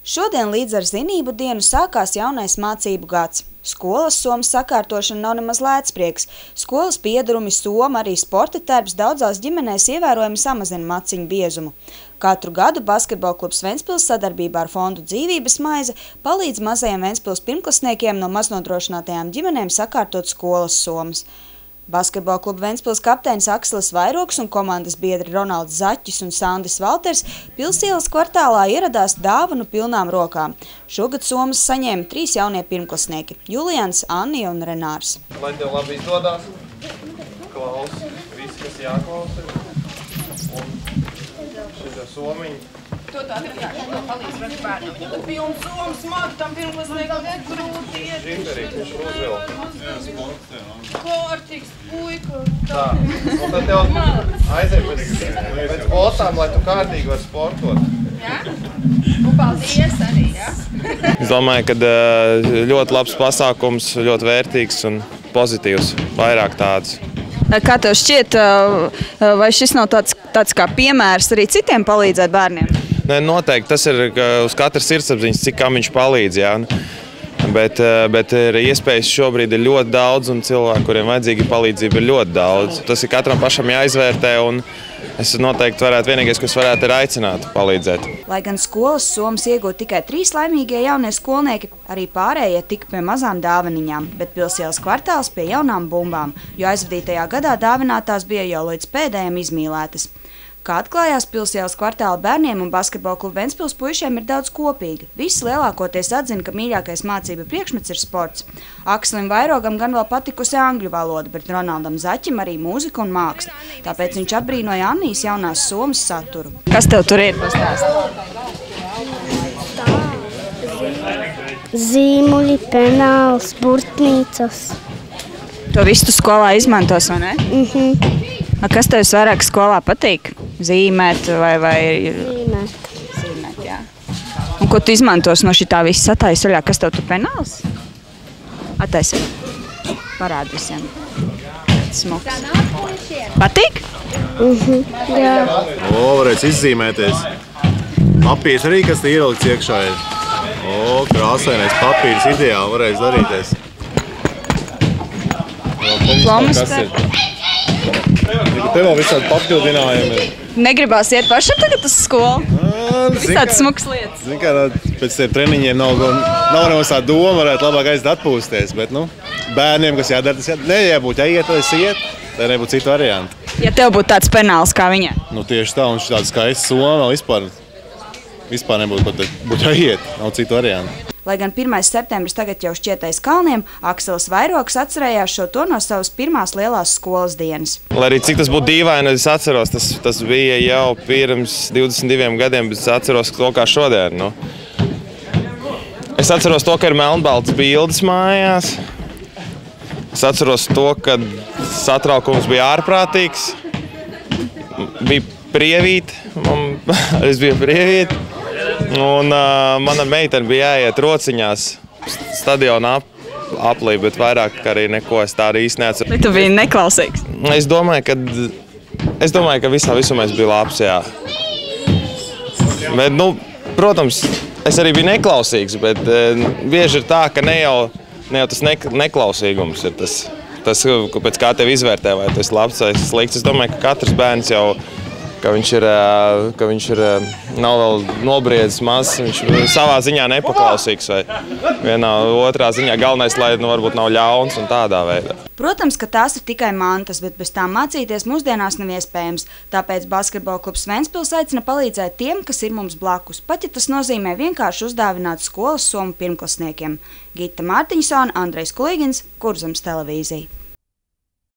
Šodien līdz ar zinību dienu sākās jaunais mācību gads. Skolas somas sakārtošana nav nemaz lētsprieks. Skolas piedurumi, soma, arī sporta tērps daudzās ģimenēs ievērojami samazina maciņu biezumu. Katru gadu basketbola klubs Ventspils sadarbībā ar fondu Dzīvības maize palīdz mazajiem Ventspils pirmklasniekiem no maznodrošinātajām ģimenēm sakārtot skolas somas. Basketbola kluba Ventspils kapteinis Akslis Vairoks un komandas biedri Ronalds Zaķis un Sandis Valters Pilsielas kvartālā ieradās dāvanu pilnām rokām. Šogad somas saņēma 3 jaunie pirmklasnieki – Julians, Annija un Renārs. Lai tev labi izdodās, klausi, viss, kas jāklausa. Un šitā somiņa. To palīdz redz bērnam. Viņam tad pilns somas smagi, tam pirmklasniekam grūti iet. Žinterīgs, viņš uzvilk. Kārtīgs puika. Tā, un tad tev aiziet pēc botām, lai tu kārtīgi var sportot. Jā? Un paldies arī, jā? Es domāju, ka ļoti labs pasākums, ļoti vērtīgs un pozitīvs, vairāk tāds. Kā tev šķiet, vai šis nav tāds kā piemērs arī citiem palīdzēt bērniem? Nē, noteikti, tas ir uz katras sirdsapziņas, cik kam viņš palīdz, jā. Bet ir iespējas šobrīd ir ļoti daudz un cilvēku, kuriem vajadzīga palīdzība ir ļoti daudz. Tas ir katram pašam jāizvērtē un es noteikti vienīgais, kas varētu ir aicināt palīdzēt. Lai gan skolas somas iegūt tikai 3 laimīgie jaunie skolnieki, arī pārējie tika pie mazām dāvaniņām, bet Pilsielas kvartāls pie jaunām bumbām, jo aizvadītajā gadā dāvinātās bija jau līdz pēdējiem izmīlētas. Kā atklājās, Pilsielas kvartāla bērniem un basketbola kluba Ventspils puišiem ir daudz kopīga. Visi lielākoties atzina, ka mīļākais mācība priekšmets ir sports. Akslim Vairogam gan vēl patikusi angļu valoda, bet Ronaldam Zaķim arī mūzika un māksla. Tāpēc viņš apbrīnoja Annijas jaunās somas saturu. Kas tev tur ir pastāstīt? Zīmuļi, penāls, burtnīcas. To visu tu skolā izmantos, vai ne? Kas tev vairāk skolā patīk? Zīmēt vai... Zīmēt, jā. Un ko tu izmantos no šitā visa sataisa vaļā? Kas tev tur penāls? Attaisi. Parādi visiem. Smuks. Patīk? Jā. Varēs izzīmēties. Papīrs arī, kas te ievilkts iekšā ir. Krāsainais papīrs ideāli varēs darīties. Flomasteri. Tev vēl visādi papildinājumi. Negribās iet pašam tagad uz skolu? Visādi smukas lietas. Zin kā, pēc tiem treniņiem nav nemaz tā doma, varētu labāk aiziet atpūsties, bet, bērniem, kas jādara, tas jādara. Nē, jābūt jāiet, lai es iet, tai nebūtu citu variantu. Ja tev būtu tāds penāls kā viņai? Tieši tā, un šī tāda skaista soma vēl vispār nebūtu, bet būtu jāiet, nav citu variantu. Lai gan 1. septembris tagad jau šķietais kalniem, Aksils Vairoks atcerējās šo to no savas pirmās lielās skolas dienas. Lai arī cik tas būtu dīvaini, es atceros, tas bija jau pirms 22 gadiem, bet es atceros to kā šodien. Es atceros to, ka ir melnbaltas bildes mājās. Es atceros to, ka satraukums bija ārprātīgs. Bija prievīte, es biju prievīte. Un mana meitene bija jāiet rociņās stadiona aplī, bet vairāk arī neko es tādu īsti neatceros. Bet tu biji neklausīgs? Es domāju, ka visā visumā es biju labs, jā. Bet, protams, es arī biju neklausīgs, bet bieži ir tā, ka ne jau tas neklausīgums ir tas, pēc kā tevi izvērtē, vai tas ir labs vai slikts. Es domāju, ka katrs bērns jau ka viņš ir nav vēl nobriedzis mazs, viņš savā ziņā nepaklausīgs vai vienā otrā ziņā. Galvenais, lai varbūt nav ļauns un tādā veidā. Protams, ka tās ir tikai mantas, bet bez tām mācīties mūsdienās nav iespējams. Tāpēc basketbola klubs Ventspils aicina palīdzēt tiem, kas ir mums blakus. Pat ja tas nozīmē vienkārši uzdāvināt skolas somu pirmklasniekiem. Gita Mārtiņsona, Andrejs Kulīgins, Kurzemes televīzija.